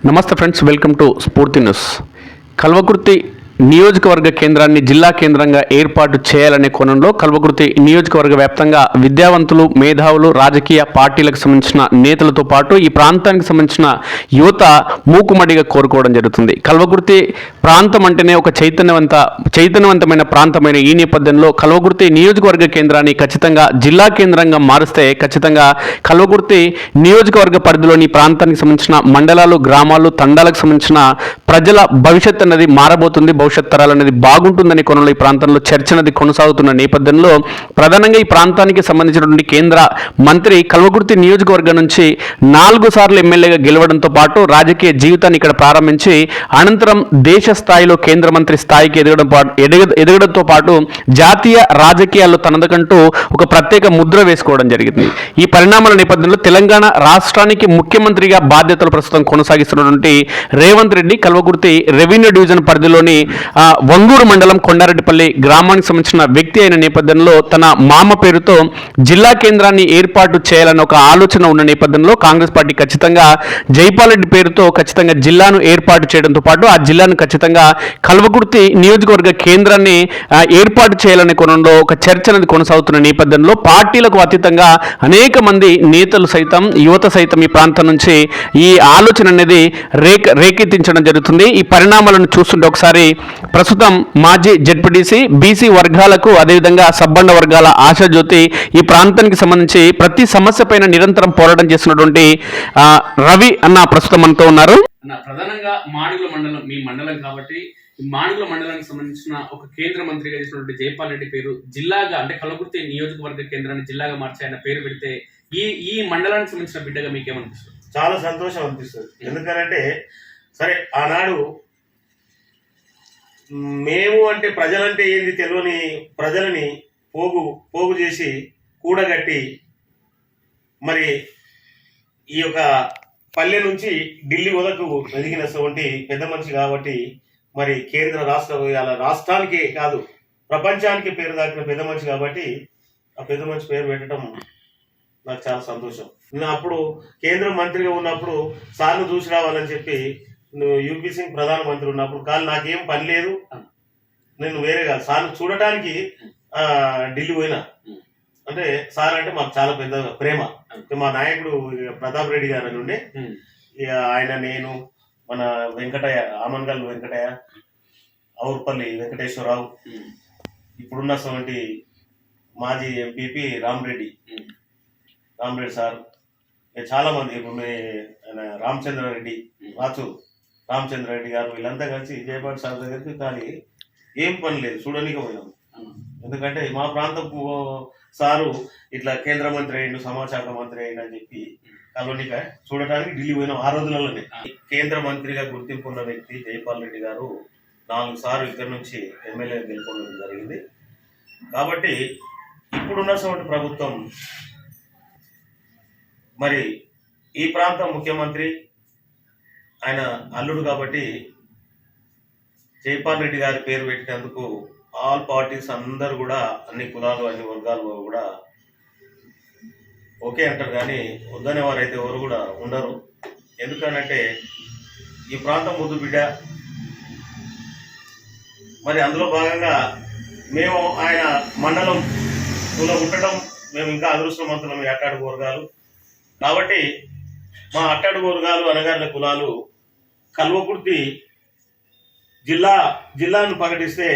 నమస్తే friends, welcome to స్ఫూర్తి news. Kalwakurthy నియోజకవర్గ కేంద్రాన్ని జిల్లా కేంద్రంగా ఏర్పాటు చేయాలనే కోణంలో కల్వకుర్తి నియోజకవర్గ వ్యాప్తంగా విద్యావంతులు, మేధావులు, రాజకీయ పార్టీలకు సంబంధించిన నేతలతో పాటు ఈ ప్రాంతానికి సంబంధించిన యువత మూకుమ్మడిగా కోరుకోవడం జరుగుతుంది. కల్వకుర్తి ప్రాంతం అంటేనే ఒక చైతన్యవంతమైన ప్రాంతమైన ఈ నేపథ్యంలో కల్వకుర్తి నియోజకవర్గ కేంద్రాన్ని ఖచ్చితంగా జిల్లా కేంద్రంగా మారుస్తే ఖచ్చితంగా కల్వకుర్తి నియోజకవర్గ పరిధిలోని ప్రాంతానికి సంబంధించిన మండలాలు, గ్రామాలు, తండాలకు సంబంధించిన ప్రజల భవిష్యత్ అనేది మారబోతుంది. భవిష్యత్ తరాలు అనేది బాగుంటుందని కోణంలో ఈ ప్రాంతంలో చర్చ అనేది కొనసాగుతున్న నేపథ్యంలో ప్రధానంగా ఈ ప్రాంతానికి సంబంధించినటువంటి కేంద్ర మంత్రి కల్వకుర్తి నియోజకవర్గం నుంచి 4 సార్లు ఎమ్మెల్యేగా గెలవడంతో పాటు రాజకీయ జీవితాన్ని ఇక్కడ ప్రారంభించి అనంతరం దేశ స్థాయిలో కేంద్ర మంత్రి స్థాయికి ఎదగడంతో పాటు జాతీయ రాజకీయాల్లో తనదకంటూ ఒక ప్రత్యేక ముద్ర వేసుకోవడం జరిగింది. ఈ పరిణామాల నేపథ్యంలో తెలంగాణ రాష్ట్రానికి ముఖ్యమంత్రిగా బాధ్యతలు ప్రస్తుతం కొనసాగిస్తున్నటువంటి రేవంత్ రెడ్డి కల్వకుర్తి రెవెన్యూ డివిజన్ పరిధిలోని వంగూరు మండలం కొండారెడ్డిపల్లి గ్రామానికి సంబంధించిన వ్యక్తి అయిన నేపథ్యంలో తన మామ పేరుతో జిల్లా కేంద్రాన్ని ఏర్పాటు చేయాలన్న ఒక ఆలోచన ఉన్న నేపథ్యంలో కాంగ్రెస్ పార్టీ ఖచ్చితంగా జైపాల్ రెడ్డి పేరుతో ఖచ్చితంగా జిల్లాను ఏర్పాటు చేయడంతో పాటు ఆ జిల్లాను ఖచ్చితంగా కల్వకుర్తి నియోజకవర్గ కేంద్రాన్ని ఏర్పాటు చేయాలనే కోణంలో ఒక చర్చ అనేది కొనసాగుతున్న నేపథ్యంలో పార్టీలకు అతీతంగా అనేక మంది నేతలు సైతం, యువత సైతం ఈ ప్రాంతం నుంచి ఈ ఆలోచన అనేది రేకెత్తించడం జరుగుతుంది. ఈ పరిణామాలను చూస్తుంటే ఒకసారి ప్రస్తుతం మాజీ జెడ్పీటీసీ, బీసీ వర్గాలకు అదేవిధంగా సబ్బండ వర్గాల ఆశాజ్యోతి ఈ ప్రాంతానికి సంబంధించి ప్రతి సమస్య పైన నిరంతరం పోరాటం చేస్తున్నటువంటి రవి అన్న ప్రస్తుతం మనతో ఉన్నారు. ప్రధానంగా మాడుగుల మండలం మీ మండలం కాబట్టి మాడుగుల మండలానికి సంబంధించిన ఒక కేంద్ర మంత్రిగా చేసినటువంటి జైపాల్ రెడ్డి పేరు జిల్లాగా అంటే కల్వకుర్తి నియోజకవర్గ కేంద్రాన్ని జిల్లాగా మార్చి ఆయన పేరు పెడితే ఈ మండలానికి సంబంధించిన బిడ్డగా మీకేమనిపిస్తుంది? చాలా సంతోషం అనిపిస్తుంది. ఎందుకంటే సరే ఆనాడు మేము అంటే ప్రజలంటే ఏంది తెలియని ప్రజలని పోగు చేసి కూడగట్టి మరి ఈ యొక్క పల్లె నుంచి ఢిల్లీ వరకు ఎదిగినటువంటి పెద్ద మనిషి కాబట్టి మరి కేంద్ర రాష్ట్రానికి కాదు ప్రపంచానికి పేరు దాకిన పెద్ద మనిషి కాబట్టి ఆ పెద్ద మనిషి పేరు పెట్టడం నాకు చాలా సంతోషం. నేను అప్పుడు కేంద్ర మంత్రిగా ఉన్నప్పుడు సార్ను చూసి రావాలని చెప్పి యూపీ సింగ్ ప్రధానమంత్రి ఉన్నప్పుడు కానీ నాకేం పని లేదు, నేను వేరే కాదు సార్ను చూడటానికి ఢిల్లీ పోయినా. అంటే సార్ అంటే మాకు చాలా పెద్ద ప్రేమ. మా నాయకుడు ప్రతాప్ రెడ్డి గారు నుండి ఆయన, నేను, మన వెంకటయ్య, ఆమన్గల్ వెంకటయ్య, ఔర్పల్లి వెంకటేశ్వరరావు, ఇప్పుడున్నటువంటి మాజీ ఎంపీపీ రామరెడ్డి సార్, చాలా మంది, ఇప్పుడు రామచంద్రారెడ్డి రామచంద్రారెడ్డి గారు, వీళ్ళంతా కలిసి జయపాల్ సార్ దగ్గరికి కానీ ఏం పని లేదు చూడడానికి పోయినాం. ఎందుకంటే మా ప్రాంతం సారు ఇట్లా కేంద్ర మంత్రి అయ్యిండు, సమాచార మంత్రి అయ్యిండు అని చెప్పి కలోనిక చూడటానికి ఢిల్లీ పోయినాం. ఆ రోజులలోనే కేంద్ర మంత్రిగా గుర్తింపు ఉన్న వ్యక్తి జైపాల్ రెడ్డి గారు 4 సార్లు ఇక్కడి నుంచి ఎమ్మెల్యే గెలుపొందడం జరిగింది. కాబట్టి ఇప్పుడున్నటువంటి ప్రభుత్వం మరి ఈ ప్రాంతం ముఖ్యమంత్రి ఆయన అల్లుడు కాబట్టి జైపాల్ రెడ్డి గారి పేరు పెట్టినందుకు ఆల్ పార్టీస్ అందరూ కూడా, అన్ని కులాలు, అన్ని వర్గాలు కూడా ఓకే అంటారు కానీ వద్దనే వారైతే ఎవరు కూడా ఉండరు. ఎందుకనంటే ఈ ప్రాంతం ముద్దు బిడ్డ. మరి అందులో భాగంగా మేము ఆయన మండలం ఉండటం మేము ఇంకా అదృష్టవంతులం. ఈ అట్టాడుగు వర్గాలు కాబట్టి మా అట్టాడుగు వర్గాలు అనగారిన కులాలు కల్వకుర్తి జిల్లాను ప్రకటిస్తే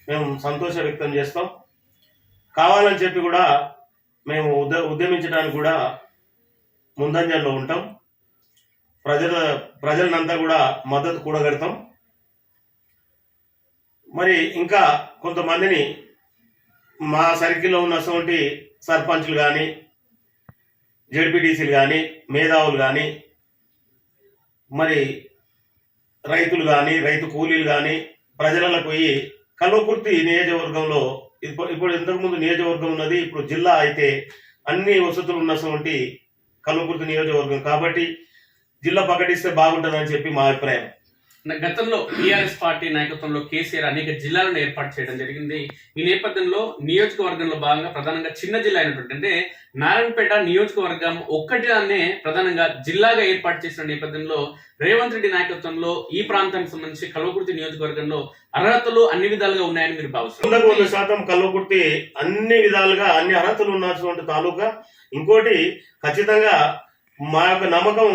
మేము సంతోషం వ్యక్తం చేస్తాం. కావాలని చెప్పి కూడా మేము ఉద్యమించడానికి కూడా ముందంజల్లో ఉంటాం. ప్రజలనంతా కూడా మద్దతు కూడగడతాం. మరి ఇంకా కొంతమందిని మా సర్కిల్లో ఉన్నటువంటి సర్పంచ్లు కానీ, జెడ్పీటీసీలు కానీ, మేధావులు కానీ, మరి రైతులు కానీ, రైతు కూలీలు కానీ ప్రజలకు పోయి కల్వకుర్తి నియోజకవర్గంలో ఇప్పుడు ఇంతకుముందు నియోజకవర్గం ఉన్నది, ఇప్పుడు జిల్లా అయితే అన్ని వసతులు ఉన్నటువంటి కల్వకుర్తి నియోజకవర్గం కాబట్టి జిల్లా ప్రకటిస్తే బాగుంటుందని చెప్పి మా అభిప్రాయం. గతంలో టీఆర్ఎస్ పార్టీ నాయకత్వంలో కేసీఆర్ అనేక జిల్లాలను ఏర్పాటు చేయడం జరిగింది. ఈ నేపథ్యంలో నియోజకవర్గంలో భాగంగా ప్రధానంగా చిన్న జిల్లా అయినటువంటి అంటే నారాయణపేట నియోజకవర్గం ఒక్కటినే ప్రధానంగా జిల్లాగా ఏర్పాటు చేసిన నేపథ్యంలో రేవంత్ రెడ్డి నాయకత్వంలో ఈ ప్రాంతానికి సంబంధించి కల్వకుర్తి నియోజకవర్గంలో అర్హతలు అన్ని విధాలుగా ఉన్నాయని మీరు భావిస్తున్నారు? 100% కల్వకుర్తి అన్ని విధాలుగా అన్ని అర్హతలు ఉన్నటువంటి తాలూకా. ఇంకోటి ఖచ్చితంగా మా యొక్క నమ్మకం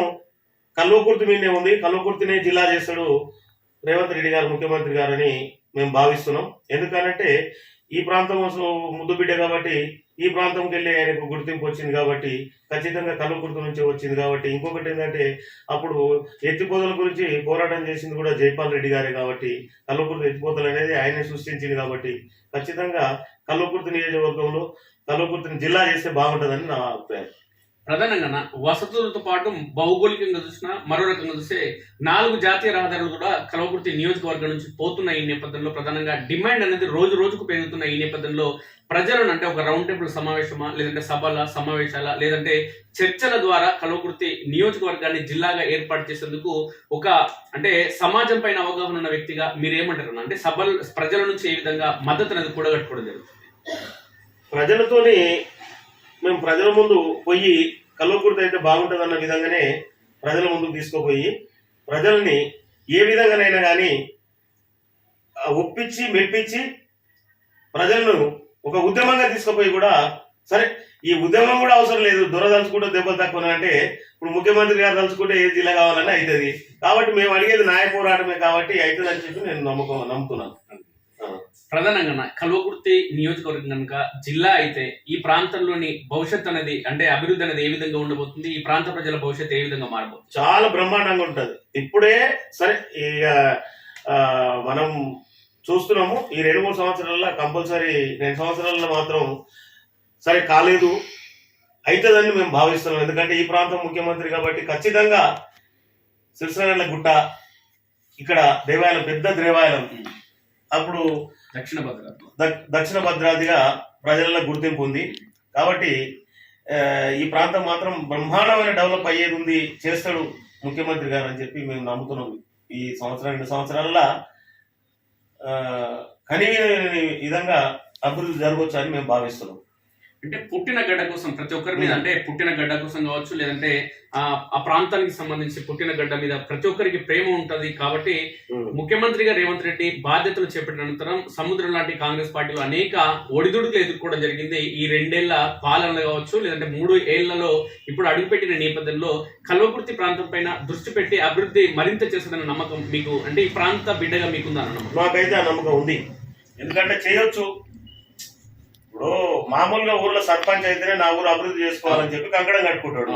కల్వకుర్తి మీదనే ఉంది. కల్వకుర్తినే జిల్లా చేస్తాడు రేవంత్ రెడ్డి గారు, ముఖ్యమంత్రి గారు అని మేము భావిస్తున్నాం. ఎందుకనంటే ఈ ప్రాంతం ముద్దు బిడ్డ కాబట్టి, ఈ ప్రాంతంకి వెళ్ళి ఆయనకు గుర్తింపు వచ్చింది కాబట్టి, ఖచ్చితంగా కల్వకుర్తి నుంచి వచ్చింది కాబట్టి. ఇంకొకటి ఏంటంటే అప్పుడు ఎత్తిపోతల గురించి పోరాటం చేసింది కూడా జైపాల్ రెడ్డి గారే కాబట్టి, కల్వకుర్తి ఎత్తిపోతలు అనేది ఆయనే సృష్టించింది కాబట్టి, ఖచ్చితంగా కల్వకుర్తి నియోజకవర్గంలో కల్వకుర్తిని జిల్లా చేస్తే బాగుంటుందని నా అభిప్రాయం. ప్రధానంగా వసతులతో పాటు భౌగోళికంగా చూసినా మరో రకంగా చూస్తే 4 జాతీయ రహదారులు కూడా కల్వకుర్తి నియోజకవర్గం నుంచి పోతున్న ఈ నేపథ్యంలో ప్రధానంగా డిమాండ్ అనేది రోజు రోజుకు పెరుగుతున్న ఈ నేపథ్యంలో ప్రజలను అంటే ఒక రౌండ్ టేబుల్ సమావేశమా, లేదంటే సభల సమావేశాల, లేదంటే చర్చల ద్వారా కల్వకుర్తి నియోజకవర్గాన్ని జిల్లాగా ఏర్పాటు చేసేందుకు ఒక అంటే సమాజం పైన అవగాహన ఉన్న వ్యక్తిగా మీరేమంటారు? అంటే సభలు ప్రజల నుంచి ఏ విధంగా మద్దతు అనేది కూడగట్టుకోవడం జరుగుతుంది? ప్రజలతోని మేము ప్రజల ముందు పోయి కల్వకుర్తి అయితే బాగుంటుంది అన్న విధంగానే ప్రజల ముందుకు తీసుకుపోయి ప్రజల్ని ఏ విధంగానైనా కానీ ఒప్పించి మెప్పించి ప్రజలను ఒక ఉద్యమంగా తీసుకుపోయి కూడా, సరే ఈ ఉద్యమం కూడా అవసరం లేదు, దొరదలుచుకుంటే దెబ్బలు తక్కువ అంటే ఇప్పుడు ముఖ్యమంత్రి గారు తలుచుకుంటే ఏ జిల్లా కావాలన్నా అవుతుంది. కాబట్టి మేము అడిగేది న్యాయ పోరాటమే కాబట్టి అవుతుంది అని చెప్పి నేను నమ్ముతున్నాను. ప్రధానంగా కల్వకుర్తి నియోజకవర్గం కనుక జిల్లా అయితే ఈ ప్రాంతంలోని భవిష్యత్ అనేది అంటే అభివృద్ధి అనేది ఏ విధంగా ఉండబోతుంది? ఈ ప్రాంత ప్రజల భవిష్యత్తు ఏ విధంగా మారబోతుంది? చాలా బ్రహ్మాండంగా ఉంటది. ఇప్పుడే సరే ఇక మనం చూస్తున్నాము ఈ 2-3 సంవత్సరాల్లో కంపల్సరీ 2 సంవత్సరాల్లో మాత్రం సరే కాలేదు, అవుతుందని మేము భావిస్తున్నాం. ఎందుకంటే ఈ ప్రాంతం ముఖ్యమంత్రి కాబట్టి ఖచ్చితంగా సిరిసిల్ల గుట్ట ఇక్కడ దేవాలయం, పెద్ద దేవాలయం, అప్పుడు దక్షిణ భద్రాద్రిగా ప్రజల్లో గుర్తింపు ఉంది కాబట్టి ఈ ప్రాంతం మాత్రం బ్రహ్మాండమైన డెవలప్ అయ్యేది ఉంది, చేస్తాడు ముఖ్యమంత్రి గారు అని చెప్పి మేము నమ్ముతున్నాం. ఈ 2 సంవత్సరాల కనివిని విధంగా అభివృద్ధి జరగవచ్చు అని మేము భావిస్తున్నాం. అంటే పుట్టిన గడ్డ కోసం ప్రతి ఒక్కరి మీద అంటే పుట్టిన గడ్డ కోసం కావచ్చు, లేదంటే ఆ ప్రాంతానికి సంబంధించి పుట్టిన గడ్డ మీద ప్రతి ఒక్కరికి ప్రేమ ఉంటది కాబట్టి ముఖ్యమంత్రిగా రేవంత్ రెడ్డి బాధ్యతలు చేపట్టిన అనంతరం సముద్రం లాంటి కాంగ్రెస్ పార్టీలు అనేక ఒడిదుడుకులు ఎదుర్కోవడం జరిగింది. ఈ 2 ఏళ్ల పాలనలు కావచ్చు, లేదంటే 3 ఏళ్లలో ఇప్పుడు అడుగుపెట్టిన నేపథ్యంలో కల్వకుర్తి ప్రాంతం పైన దృష్టి పెట్టి అభివృద్ధి మరింత చేస్తుందన్న నమ్మకం మీకు అంటే ఈ ప్రాంత బిడ్డగా మీకుందన్న నమ్మకం? మాకైతే ఆ నమ్మకం ఉంది. ఎందుకంటే చేయొచ్చు. ఇప్పుడు మామూలుగా ఊర్లో సర్పంచ్ అయితేనే నా ఊరు అభివృద్ధి చేసుకోవాలని చెప్పి కంకణం కట్టుకుంటాడు.